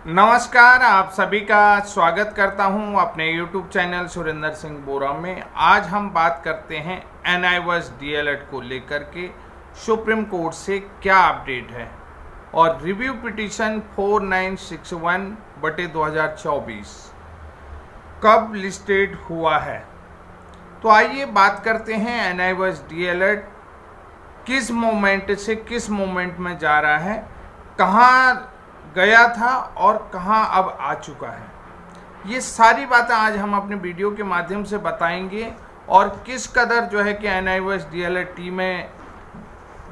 नमस्कार, आप सभी का स्वागत करता हूं अपने YouTube चैनल सुरेंद्र सिंह बोरा में। आज हम बात करते हैं NIVAS DLED को लेकर के सुप्रीम कोर्ट से क्या अपडेट है और रिव्यू पिटीशन 4961/2024 कब लिस्टेड हुआ है। तो आइए बात करते हैं NIVAS DLED किस मोमेंट से किस मोमेंट में जा रहा है, कहाँ गया था और कहां अब आ चुका है। ये सारी बातें आज हम अपने वीडियो के माध्यम से बताएंगे और किस कदर जो है कि NIVAS DLED टीम में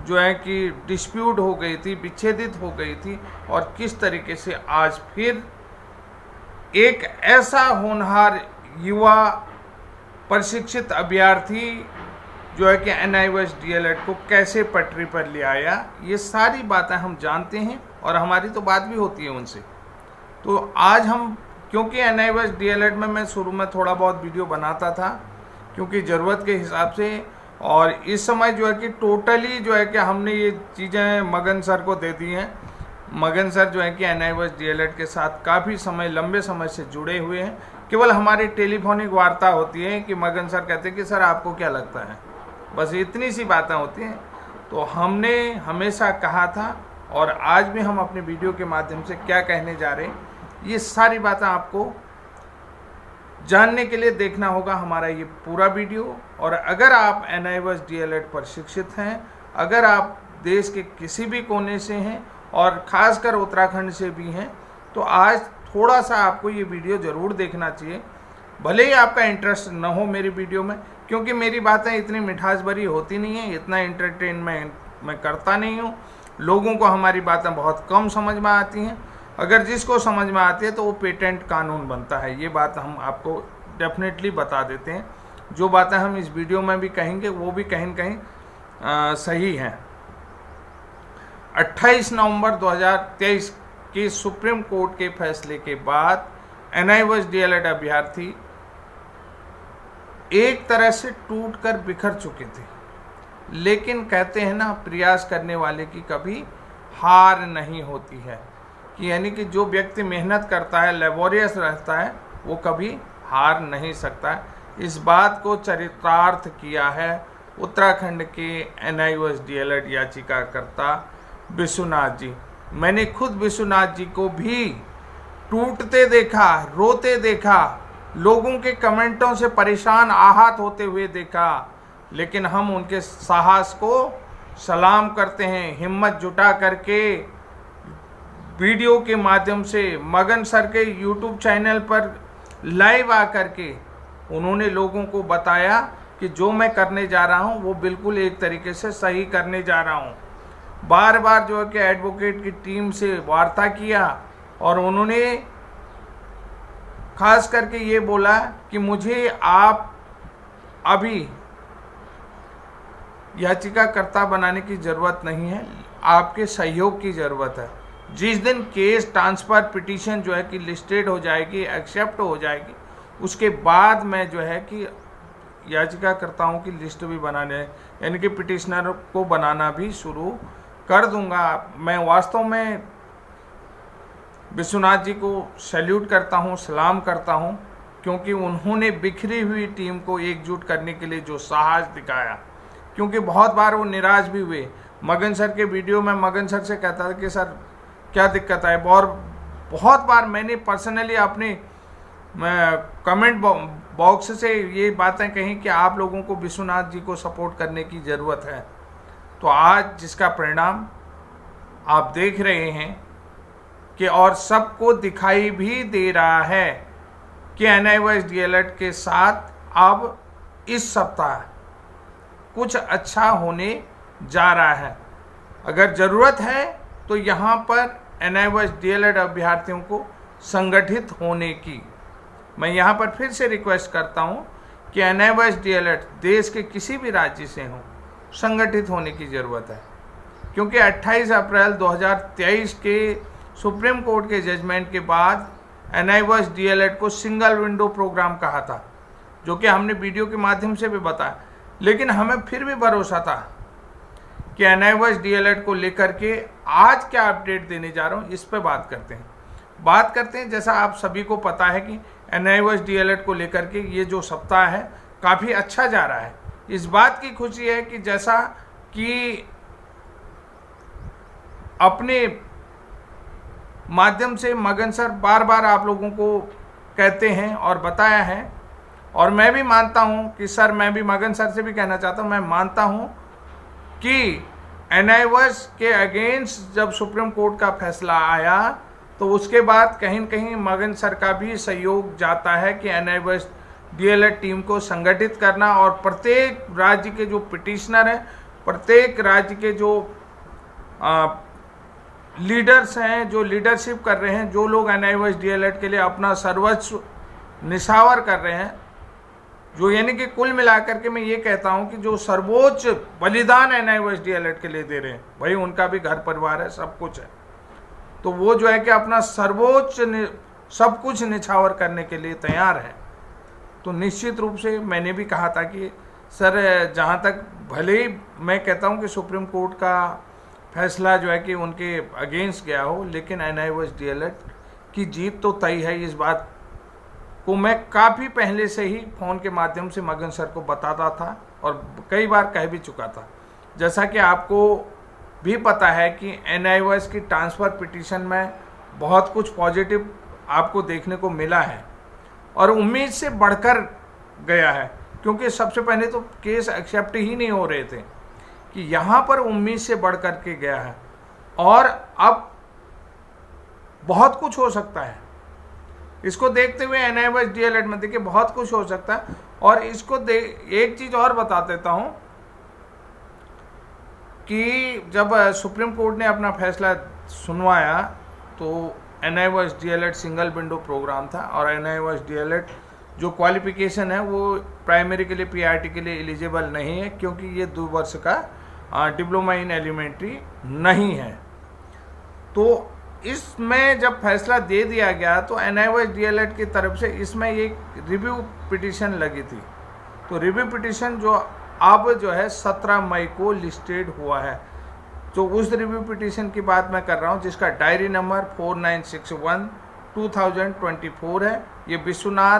जो है कि डिस्प्यूट हो गई थी, विच्छेदित हो गई थी और किस तरीके से आज फिर एक ऐसा होनहार युवा प्रशिक्षित अभ्यर्थी जो है कि NIVAS DLED को कैसे पटरी पर ले आया, ये सारी बातें हम जानते हैं और हमारी तो बात भी होती है उनसे। तो आज हम, क्योंकि NIVAS DLED में मैं शुरू में थोड़ा बहुत वीडियो बनाता था क्योंकि ज़रूरत के हिसाब से, और इस समय जो है कि टोटली जो है कि हमने ये चीज़ें मगन सर को दे दी हैं। मगन सर जो है कि NIVAS DLED के साथ काफ़ी समय, लंबे समय से जुड़े हुए हैं। केवल हमारी टेलीफोनिक वार्ता होती है कि मगन सर कहते हैं कि सर आपको क्या लगता है, बस इतनी सी बातें होती हैं। तो हमने हमेशा कहा था और आज भी हम अपने वीडियो के माध्यम से क्या कहने जा रहे हैं, ये सारी बातें आपको जानने के लिए देखना होगा हमारा ये पूरा वीडियो। और अगर आप NIVAS DLED प्रशिक्षित हैं, अगर आप देश के किसी भी कोने से हैं और ख़ासकर उत्तराखंड से भी हैं, तो आज थोड़ा सा आपको ये वीडियो ज़रूर देखना चाहिए। भले ही आपका इंटरेस्ट न हो मेरी वीडियो में, क्योंकि मेरी बातें इतनी मिठास भरी होती नहीं है, इतना एंटरटेनमेंट मैं करता नहीं हूँ। लोगों को हमारी बातें बहुत कम समझ में आती हैं। अगर जिसको समझ में आती है तो वो पेटेंट कानून बनता है। ये बात हम आपको डेफिनेटली बता देते हैं। जो बातें हम इस वीडियो में भी कहेंगे वो भी कहीं न कहीं सही हैं। 28 नवंबर 2023 के सुप्रीम कोर्ट के फैसले के बाद NIVAS DLED अभ्यर्थी एक तरह से टूटकर बिखर चुके थे, लेकिन कहते हैं ना, प्रयास करने वाले की कभी हार नहीं होती है। कि यानी कि जो व्यक्ति मेहनत करता है, लेबोरियस रहता है, वो कभी हार नहीं सकता है। इस बात को चरितार्थ किया है उत्तराखंड के NIVAS DLED याचिकाकर्ता विश्वनाथ जी। मैंने खुद विश्वनाथ जी को भी टूटते देखा, रोते देखा, लोगों के कमेंटों से परेशान, आहत होते हुए देखा, लेकिन हम उनके साहस को सलाम करते हैं। हिम्मत जुटा करके वीडियो के माध्यम से मगन सर के YouTube चैनल पर लाइव आकर के उन्होंने लोगों को बताया कि जो मैं करने जा रहा हूं वो बिल्कुल एक तरीके से सही करने जा रहा हूं। बार बार जो है कि एडवोकेट की टीम से वार्ता किया और उन्होंने खास करके ये बोला कि मुझे आप अभी याचिकाकर्ता बनाने की ज़रूरत नहीं है, आपके सहयोग की ज़रूरत है। जिस दिन केस ट्रांसफ़र पिटीशन जो है कि लिस्टेड हो जाएगी, एक्सेप्ट हो जाएगी, उसके बाद मैं जो है कि याचिकाकर्ताओं की लिस्ट भी बनाने, यानी कि पिटिशनर को बनाना भी शुरू कर दूंगा। मैं वास्तव में विश्वनाथ जी को सैल्यूट करता हूं, सलाम करता हूं, क्योंकि उन्होंने बिखरी हुई टीम को एकजुट करने के लिए जो साहस दिखाया। क्योंकि बहुत बार वो निराश भी हुए। मगन सर के वीडियो में मगन सर से कहता था कि सर क्या दिक्कत है, और बहुत बार मैंने पर्सनली अपने कमेंट बॉक्स से ये बातें कही कि आप लोगों को विश्वनाथ जी को सपोर्ट करने की ज़रूरत है। तो आज जिसका परिणाम आप देख रहे हैं कि और सबको दिखाई भी दे रहा है कि NIVAS DLED के साथ अब इस सप्ताह कुछ अच्छा होने जा रहा है। अगर ज़रूरत है तो यहाँ पर NIVAS DLED अभ्यर्थियों को संगठित होने की मैं यहाँ पर फिर से रिक्वेस्ट करता हूँ कि NIVAS DLED देश के किसी भी राज्य से हो, संगठित होने की ज़रूरत है। क्योंकि 28 अप्रैल 2023 के सुप्रीम कोर्ट के जजमेंट के बाद NIVAS DLED को सिंगल विंडो प्रोग्राम कहा था, जो कि हमने वीडियो के माध्यम से भी बताया, लेकिन हमें फिर भी भरोसा था कि NIVAS DLED को लेकर के आज क्या अपडेट देने जा रहा हूँ, इस पर बात करते हैं। बात करते हैं, जैसा आप सभी को पता है कि NIOS DLED को लेकर के ये जो सप्ताह है काफ़ी अच्छा जा रहा है। इस बात की खुशी है कि जैसा कि अपने माध्यम से मगन सर बार बार आप लोगों को कहते हैं और बताया है, और मैं भी मानता हूं कि सर, मैं भी मगन सर से भी कहना चाहता हूं, मैं मानता हूं कि NIOS के अगेंस्ट जब सुप्रीम कोर्ट का फैसला आया तो उसके बाद कहीं न कहीं मगन सर का भी सहयोग जाता है कि NIOS DLED टीम को संगठित करना, और प्रत्येक राज्य के जो पिटिशनर हैं, प्रत्येक राज्य के जो लीडर्स हैं, जो लीडरशिप कर रहे हैं, जो लोग NIOS DLED के लिए अपना सर्वस्व निछावर कर रहे हैं, जो यानी कि कुल मिलाकर के मैं ये कहता हूं कि जो सर्वोच्च बलिदान NIOS DLED के लिए दे रहे हैं, भाई उनका भी घर परिवार है, सब कुछ है, तो वो जो है कि अपना सर्वोच्च सब कुछ निछावर करने के लिए तैयार है। तो निश्चित रूप से मैंने भी कहा था कि सर, जहाँ तक भले ही मैं कहता हूँ कि सुप्रीम कोर्ट का फैसला जो है कि उनके अगेंस्ट गया हो, लेकिन NIOS DLED की जीत तो तय है। इस बात को मैं काफ़ी पहले से ही फ़ोन के माध्यम से मगन सर को बताता था और कई बार कह भी चुका था। जैसा कि आपको भी पता है कि NIOS की ट्रांसफ़र पिटीशन में बहुत कुछ पॉजिटिव आपको देखने को मिला है और उम्मीद से बढ़कर गया है, क्योंकि सबसे पहले तो केस एक्सेप्ट ही नहीं हो रहे थे, कि यहाँ पर उम्मीद से बढ़ कर के गया है और अब बहुत कुछ हो सकता है। इसको देखते हुए NIOS DLED में देखिए बहुत कुछ हो सकता है। और इसको एक चीज़ और बता देता हूँ कि जब सुप्रीम कोर्ट ने अपना फैसला सुनवाया तो NIOS DLED single window program था, और NIOS DLED जो क्वालिफिकेशन है वो प्राइमरी के लिए PRT के लिए एलिजिबल नहीं है, क्योंकि ये 2 वर्ष का डिप्लोमा इन एलिमेंट्री नहीं है। तो इसमें जब फैसला दे दिया गया तो NIOS DLED की तरफ से इसमें एक रिव्यू पिटीशन लगी थी। तो रिव्यू पिटीशन जो अब जो है 17 मई को लिस्टेड हुआ है, तो उस रिव्यू पिटीशन की बात मैं कर रहा हूं, जिसका डायरी नंबर 4961/2024 है। ये Vishwanath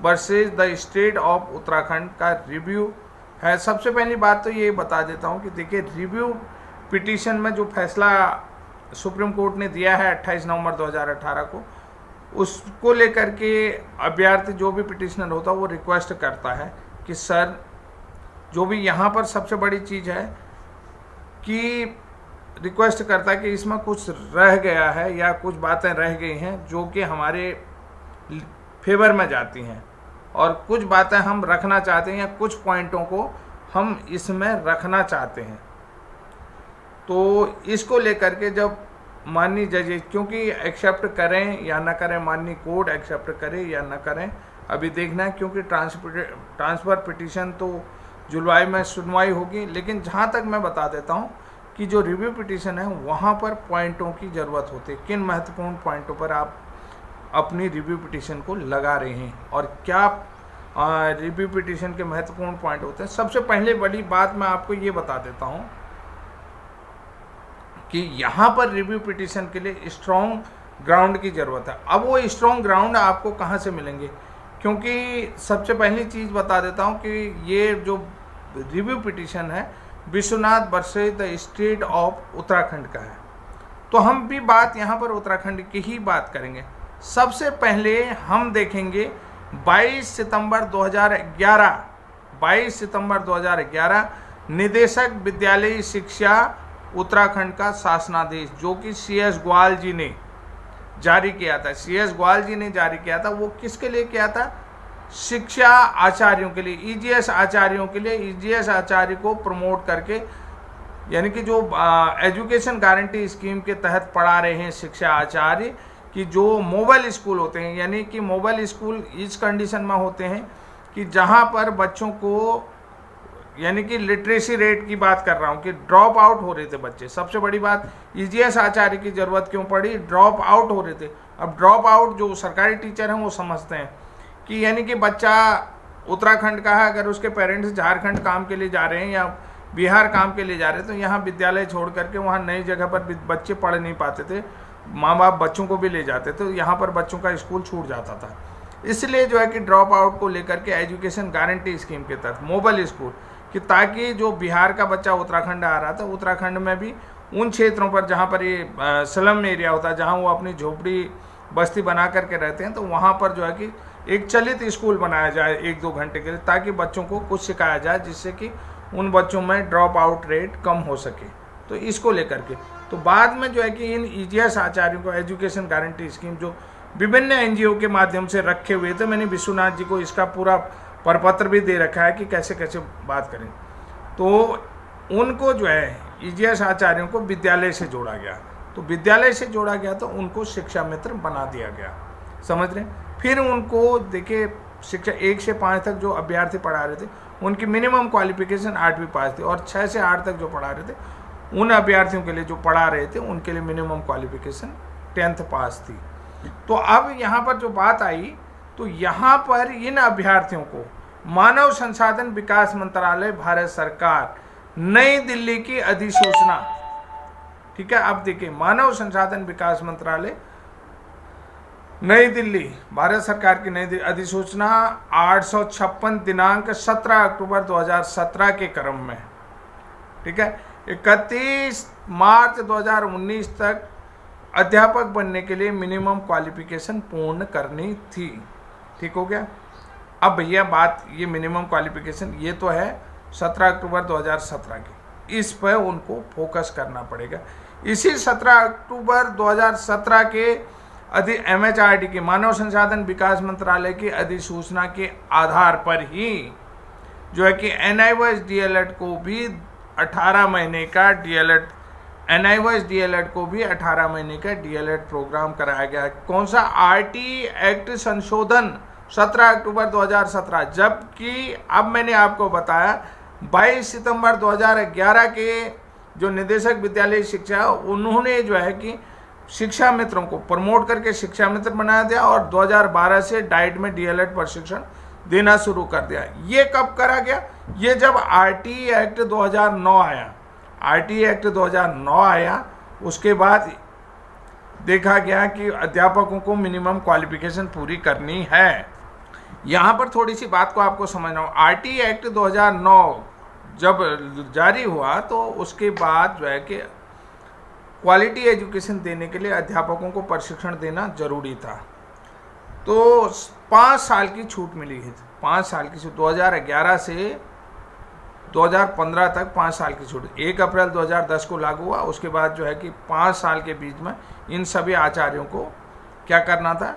versus the state of Uttarakhand का रिव्यू है। सबसे पहली बात तो ये बता देता हूं कि देखिए, रिव्यू पिटीशन में जो फैसला सुप्रीम कोर्ट ने दिया है 28 नवंबर 2018 को, उसको लेकर के अभ्यर्थी जो भी पिटिशनर होता है वो रिक्वेस्ट करता है कि सर, जो भी यहाँ पर सबसे बड़ी चीज़ है कि रिक्वेस्ट करता है कि इसमें कुछ रह गया है या कुछ बातें रह गई हैं जो कि हमारे फेवर में जाती हैं, और कुछ बातें हम रखना चाहते हैं या कुछ पॉइंटों को हम इसमें रखना चाहते हैं। तो इसको लेकर के जब माननीय जजेज, क्योंकि एक्सेप्ट करें या ना करें, माननीय कोर्ट एक्सेप्ट करे या ना करें, अभी देखना है, क्योंकि ट्रांसफ़र पिटीशन तो जुलाई में सुनवाई होगी। लेकिन जहाँ तक मैं बता देता हूँ कि जो रिव्यू पिटीशन है वहाँ पर पॉइंटों की ज़रूरत होती है, किन महत्वपूर्ण पॉइंटों पर आप अपनी रिव्यू पिटीशन को लगा रहे हैं और क्या रिव्यू पिटीशन के महत्वपूर्ण पॉइंट होते हैं। सबसे पहले बड़ी बात मैं आपको ये बता देता हूँ कि यहाँ पर रिव्यू पिटीशन के लिए स्ट्रॉन्ग ग्राउंड की ज़रूरत है। अब वो स्ट्रॉन्ग ग्राउंड आपको कहाँ से मिलेंगे, क्योंकि सबसे पहली चीज़ बता देता हूँ कि ये जो रिव्यू पिटीशन है Vishwanath versus the state of Uttarakhand का है। तो हम भी बात यहाँ पर उत्तराखंड की ही बात करेंगे। सबसे पहले हम देखेंगे 22 सितंबर 2011 निदेशक विद्यालयी शिक्षा उत्तराखंड का शासनादेश, जो कि CS ग्वाल जी ने जारी किया था। CS ग्वाल जी ने जारी किया था। वो किसके लिए किया था? शिक्षा आचार्यों के लिए, EGS आचार्यों के लिए। EGS आचार्य को प्रमोट करके, यानी कि जो एजुकेशन गारंटी स्कीम के तहत पढ़ा रहे हैं शिक्षा आचार्य, कि जो मोबाइल स्कूल होते हैं, यानी कि मोबाइल स्कूल इस कंडीशन में होते हैं कि जहां पर बच्चों को, यानी कि लिटरेसी रेट की बात कर रहा हूं, कि ड्रॉप आउट हो रहे थे बच्चे। सबसे बड़ी बात, EGS आचार्य की ज़रूरत क्यों पड़ी? ड्रॉप आउट हो रहे थे। अब ड्रॉप आउट जो सरकारी टीचर हैं वो समझते हैं कि यानी कि बच्चा उत्तराखंड का है, अगर उसके पेरेंट्स झारखंड काम के लिए जा रहे हैं या बिहार काम के लिए जा रहे हैं, तो यहाँ विद्यालय छोड़ करके वहाँ नई जगह पर बच्चे पढ़ नहीं पाते थे, माँ बाप बच्चों को भी ले जाते, तो यहाँ पर बच्चों का स्कूल छूट जाता था। इसलिए जो है कि ड्रॉप आउट को लेकर के एजुकेशन गारंटी स्कीम के तहत मोबाइल स्कूल, कि ताकि जो बिहार का बच्चा उत्तराखंड आ रहा था, उत्तराखंड में भी उन क्षेत्रों पर जहाँ पर ये स्लम एरिया होता है, जहाँ वो अपनी झोपड़ी बस्ती बना करके रहते हैं, तो वहाँ पर जो है कि एक चलित स्कूल बनाया जाए 1-2 घंटे के लिए, ताकि बच्चों को कुछ सिखाया जाए, जिससे कि उन बच्चों में ड्रॉप आउट रेट कम हो सके। तो इसको लेकर के तो बाद में जो है कि इन ईजीएस आचार्यों को एजुकेशन गारंटी स्कीम जो विभिन्न एनजीओ के माध्यम से रखे हुए थे, मैंने विश्वनाथ जी को इसका पूरा प्रपत्र भी दे रखा है कि कैसे कैसे बात करें, तो उनको जो है ईजीएस आचार्यों को विद्यालय से जोड़ा गया। तो विद्यालय से जोड़ा गया तो उनको शिक्षा मित्र बना दिया गया, समझ रहे हैं। फिर उनको देखिए शिक्षा 1 से 5 तक जो अभ्यर्थी पढ़ा रहे थे उनकी मिनिमम क्वालिफिकेशन 8वीं पास थी, और 6 से 8 तक जो पढ़ा रहे थे उन अभ्यर्थियों के लिए जो पढ़ा रहे थे उनके लिए मिनिमम क्वालिफिकेशन 10th पास थी। तो अब यहाँ पर जो बात आई, तो यहाँ पर इन अभ्यर्थियों को मानव संसाधन विकास मंत्रालय भारत सरकार नई दिल्ली की अधिसूचना, ठीक है, अब देखिए मानव संसाधन विकास मंत्रालय नई दिल्ली भारत सरकार की नई दिल्ली अधिसूचना 856 दिनांक 17 अक्टूबर 2017 के क्रम में, ठीक है, 31 मार्च 2019 तक अध्यापक बनने के लिए मिनिमम क्वालिफिकेशन पूर्ण करनी थी। ठीक हो गया। अब भैया बात ये मिनिमम क्वालिफिकेशन ये तो है 17 अक्टूबर 2017 की, इस पर उनको फोकस करना पड़ेगा। इसी 17 अक्टूबर 2017 के MHRD के मानव संसाधन विकास मंत्रालय की अधिसूचना के आधार पर ही जो है कि NIVS DLED को भी 18 महीने का DLED NIVS DLED को भी 18 महीने का DLED प्रोग्राम कराया गया। कौन सा? RT एक्ट संशोधन 17 अक्टूबर 2017, जबकि अब मैंने आपको बताया 22 सितंबर 2011 के जो निदेशक विद्यालय शिक्षा उन्होंने जो है कि शिक्षा मित्रों को प्रमोट करके शिक्षा मित्र बनाया दिया और 2012 से डाइट में DLED प्रशिक्षण देना शुरू कर दिया। ये कब करा गया? ये जब RT एक्ट 2009 आया, RT एक्ट 2009 आया, उसके बाद देखा गया कि अध्यापकों को मिनिमम क्वालिफिकेशन पूरी करनी है। यहाँ पर थोड़ी सी बात को आपको समझना हो। RT एक्ट 2009 जब जारी हुआ तो उसके बाद जो है कि क्वालिटी एजुकेशन देने के लिए अध्यापकों को प्रशिक्षण देना जरूरी था, तो 5 साल की छूट मिली है। 5 साल की छूट 2011 से 2015 तक 5 साल की छूट 1 अप्रैल 2010 को लागू हुआ। उसके बाद जो है कि 5 साल के बीच में इन सभी आचार्यों को क्या करना था?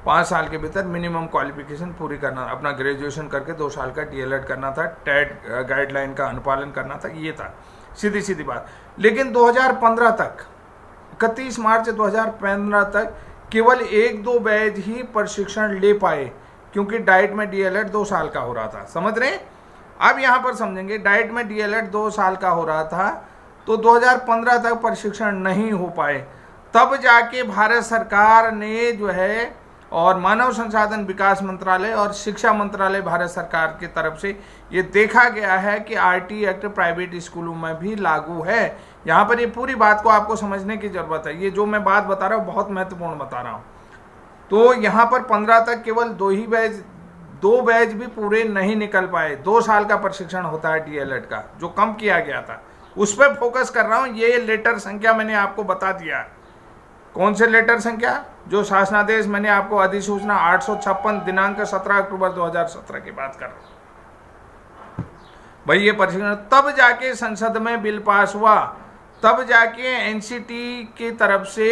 5 साल के भीतर मिनिमम क्वालिफिकेशन पूरी करना, अपना ग्रेजुएशन करके 2 साल का DLED करना था, टेट गाइडलाइन का अनुपालन करना था, ये था सीधी सीधी बात। लेकिन 2015 तक 31 मार्च 2015 तक केवल 1-2 बैच ही प्रशिक्षण ले पाए, क्योंकि डाइट में DLED 2 साल का हो रहा था। समझ रहे हैं? अब यहाँ पर समझेंगे, डाइट में DLED 2 साल का हो रहा था तो 2015 तक प्रशिक्षण नहीं हो पाए। तब जाके भारत सरकार ने जो है और मानव संसाधन विकास मंत्रालय और शिक्षा मंत्रालय भारत सरकार की तरफ से ये देखा गया है कि RT एक्ट प्राइवेट स्कूलों में भी लागू है। यहाँ पर ये पूरी बात को आपको समझने की ज़रूरत है। ये जो मैं बात बता रहा हूँ बहुत महत्वपूर्ण बता रहा हूँ। तो यहाँ पर 15 तक केवल 2 बैच भी पूरे नहीं निकल पाए। 2 साल का प्रशिक्षण होता है DLED का, जो कम किया गया था, उस पर फोकस कर रहा हूँ। ये लेटर संख्या मैंने आपको बता दिया। कौन से लेटर संख्या? जो शासनादेश मैंने आपको अधिसूचना 856 दिनांक 17 अक्टूबर 2017 की बात कर रहा हूं भाई। ये प्रशिक्षण तब जाके संसद में बिल पास हुआ, तब जाके NCT की तरफ से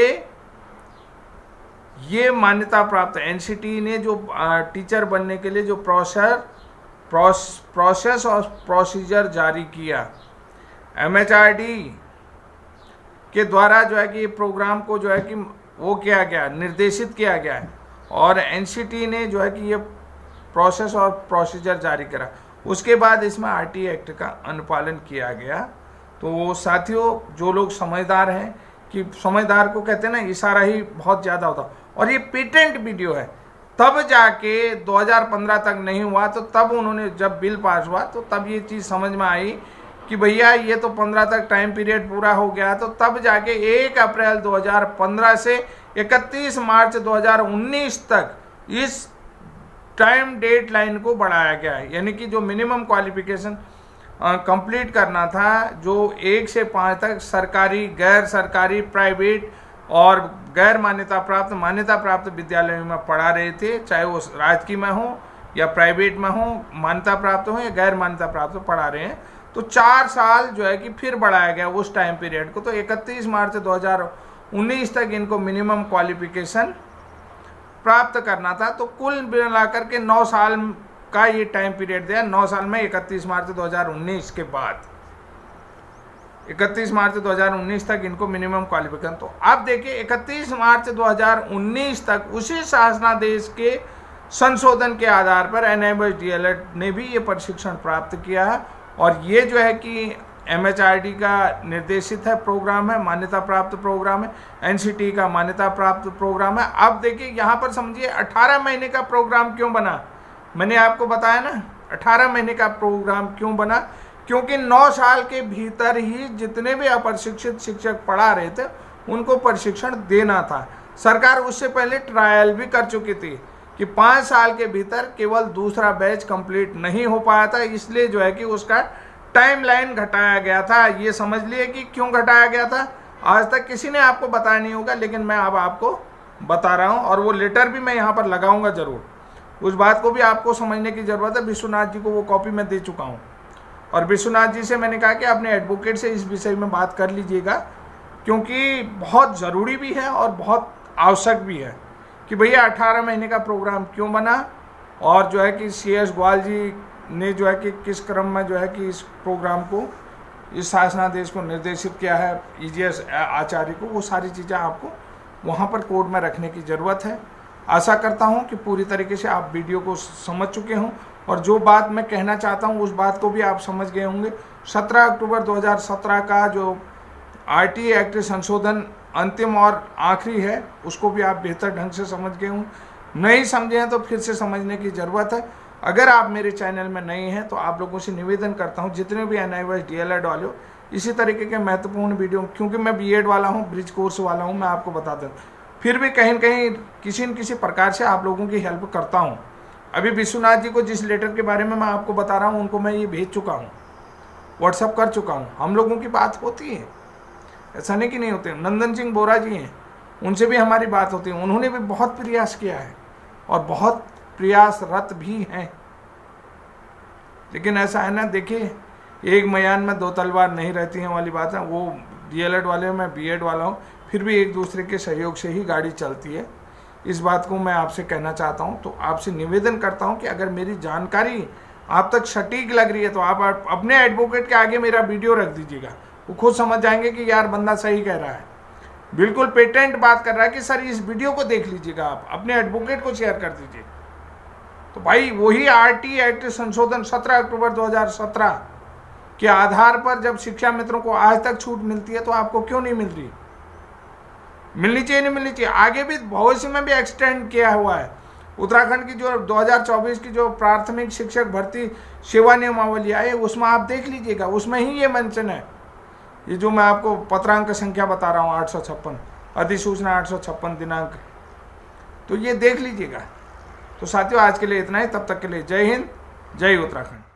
ये मान्यता प्राप्त है। NCT ने जो टीचर बनने के लिए जो प्रोसेस और प्रोसीजर जारी किया, MHRD के द्वारा जो है कि ये प्रोग्राम को जो है कि वो किया गया, निर्देशित किया गया है, और NCT ने जो है कि ये प्रोसेस और प्रोसीजर जारी करा। उसके बाद इसमें RT एक्ट का अनुपालन किया गया। तो वो साथियों, जो लोग समझदार हैं, कि समझदार को कहते हैं ना, इशारा ही बहुत ज़्यादा होता, और ये पेटेंट वीडियो है। तब जाके 2015 तक नहीं हुआ, तो तब उन्होंने जब बिल पास हुआ तो तब ये चीज़ समझ में आई कि भैया ये तो 15 तक टाइम पीरियड पूरा हो गया, तो तब जाके 1 अप्रैल 2015 से 31 मार्च 2019 तक इस टाइम डेट लाइन को बढ़ाया गया है। यानी कि जो मिनिमम क्वालिफिकेशन कंप्लीट करना था, जो 1 से 5 तक सरकारी, गैर सरकारी, प्राइवेट और गैर मान्यता प्राप्त विद्यालयों में पढ़ा रहे थे, चाहे वो राजकीय में हो या प्राइवेट में हो, मान्यता प्राप्त हो या गैर मान्यता प्राप्त पढ़ा रहे हैं, तो 4 साल जो है कि फिर बढ़ाया गया उस टाइम पीरियड को। तो 31 मार्च 2019 तक इनको मिनिमम क्वालिफिकेशन प्राप्त करना था। तो कुल मिलाकर के 9 साल का ये टाइम पीरियड दिया। 9 साल में 31 मार्च 2019 के बाद 31 मार्च 2019 तक इनको मिनिमम क्वालिफिकेशन। तो अब देखिए 31 मार्च 2019 तक उसी शासनादेश के संशोधन के आधार पर NIOS DLED ने भी ये प्रशिक्षण प्राप्त किया है। और ये जो है कि MHRD का निर्देशित है प्रोग्राम है, मान्यता प्राप्त प्रोग्राम है, NCT का मान्यता प्राप्त प्रोग्राम है। अब देखिए यहाँ पर समझिए 18 महीने का प्रोग्राम क्यों बना। मैंने आपको बताया ना 18 महीने का प्रोग्राम क्यों बना, क्योंकि 9 साल के भीतर ही जितने भी अप्रशिक्षित शिक्षक पढ़ा रहे थे उनको प्रशिक्षण देना था। सरकार उससे पहले ट्रायल भी कर चुकी थी कि 5 साल के भीतर केवल दूसरा बैच कंप्लीट नहीं हो पाया था, इसलिए जो है कि उसका टाइमलाइन घटाया गया था। ये समझ लिए कि क्यों घटाया गया था। आज तक किसी ने आपको बताया नहीं होगा, लेकिन मैं अब आपको बता रहा हूँ, और वो लेटर भी मैं यहाँ पर लगाऊंगा ज़रूर। उस बात को भी आपको समझने की ज़रूरत है। विश्वनाथ जी को वो कॉपी मैं दे चुका हूँ, और विश्वनाथ जी से मैंने कहा कि अपने एडवोकेट से इस विषय में बात कर लीजिएगा, क्योंकि बहुत ज़रूरी भी है और बहुत आवश्यक भी है कि भैया 18 महीने का प्रोग्राम क्यों बना, और जो है कि CS ग्वाल जी ने जो है कि किस क्रम में जो है कि इस प्रोग्राम को, इस शासनादेश को निर्देशित किया है EGS आचार्य को। वो सारी चीज़ें आपको वहाँ पर कोड में रखने की ज़रूरत है। आशा करता हूँ कि पूरी तरीके से आप वीडियो को समझ चुके हों, और जो बात मैं कहना चाहता हूँ उस बात को भी आप समझ गए होंगे। 17 अक्टूबर 2017 का जो RT एक्ट संशोधन अंतिम और आखिरी है, उसको भी आप बेहतर ढंग से समझ गए हों। नहीं समझे हैं तो फिर से समझने की ज़रूरत है। अगर आप मेरे चैनल में नए हैं तो आप लोगों से निवेदन करता हूं, जितने भी NIOS DLED वाले हो, इसी तरीके के महत्वपूर्ण वीडियो, क्योंकि मैं B.Ed वाला हूं, ब्रिज कोर्स वाला हूं, मैं आपको बता दूं, फिर भी कहीं न कहीं किसी न किसी प्रकार से आप लोगों की हेल्प करता हूं। अभी विश्वनाथ जी को जिस लेटर के बारे में मैं आपको बता रहा हूँ, उनको मैं ये भेज चुका हूँ, व्हाट्सअप कर चुका हूँ। हम लोगों की बात होती है, ऐसा नहीं कि नहीं होते। नंदन सिंह बोरा जी हैं, उनसे भी हमारी बात होती है, उन्होंने भी बहुत प्रयास किया है और बहुत प्रयासरत भी हैं। लेकिन ऐसा है ना, देखिए एक मयान में 2 तलवार नहीं रहती हैं वाली बात है। वो DLED वाले, मैं B.Ed वाला हूँ, फिर भी एक दूसरे के सहयोग से ही गाड़ी चलती है। इस बात को मैं आपसे कहना चाहता हूँ। तो आपसे निवेदन करता हूँ कि अगर मेरी जानकारी आप तक सटीक लग रही है तो आप अपने एडवोकेट के आगे मेरा वीडियो रख दीजिएगा, वो खुद समझ जाएंगे कि यार बंदा सही कह रहा है, बिल्कुल पेटेंट बात कर रहा है कि सर इस वीडियो को देख लीजिएगा, आप अपने एडवोकेट को शेयर कर दीजिए। तो भाई वही RT एक्ट संशोधन 17 अक्टूबर 2017 के आधार पर जब शिक्षा मित्रों को आज तक छूट मिलती है, तो आपको क्यों नहीं मिल रही? मिलनी चाहिए, नहीं मिलनी चाहिए। आगे भी भविष्य में भी एक्सटेंड किया हुआ है। उत्तराखंड की जो 2024 की जो प्राथमिक शिक्षक भर्ती सेवा नियमावली आई है, उसमें आप देख लीजिएगा, उसमें ही ये मेंशन है। ये जो मैं आपको पत्रांक संख्या बता रहा हूँ 856, अधिसूचना 856 दिनांक, तो ये देख लीजिएगा। तो साथियों आज के लिए इतना ही, तब तक के लिए जय हिंद, जय उत्तराखंड।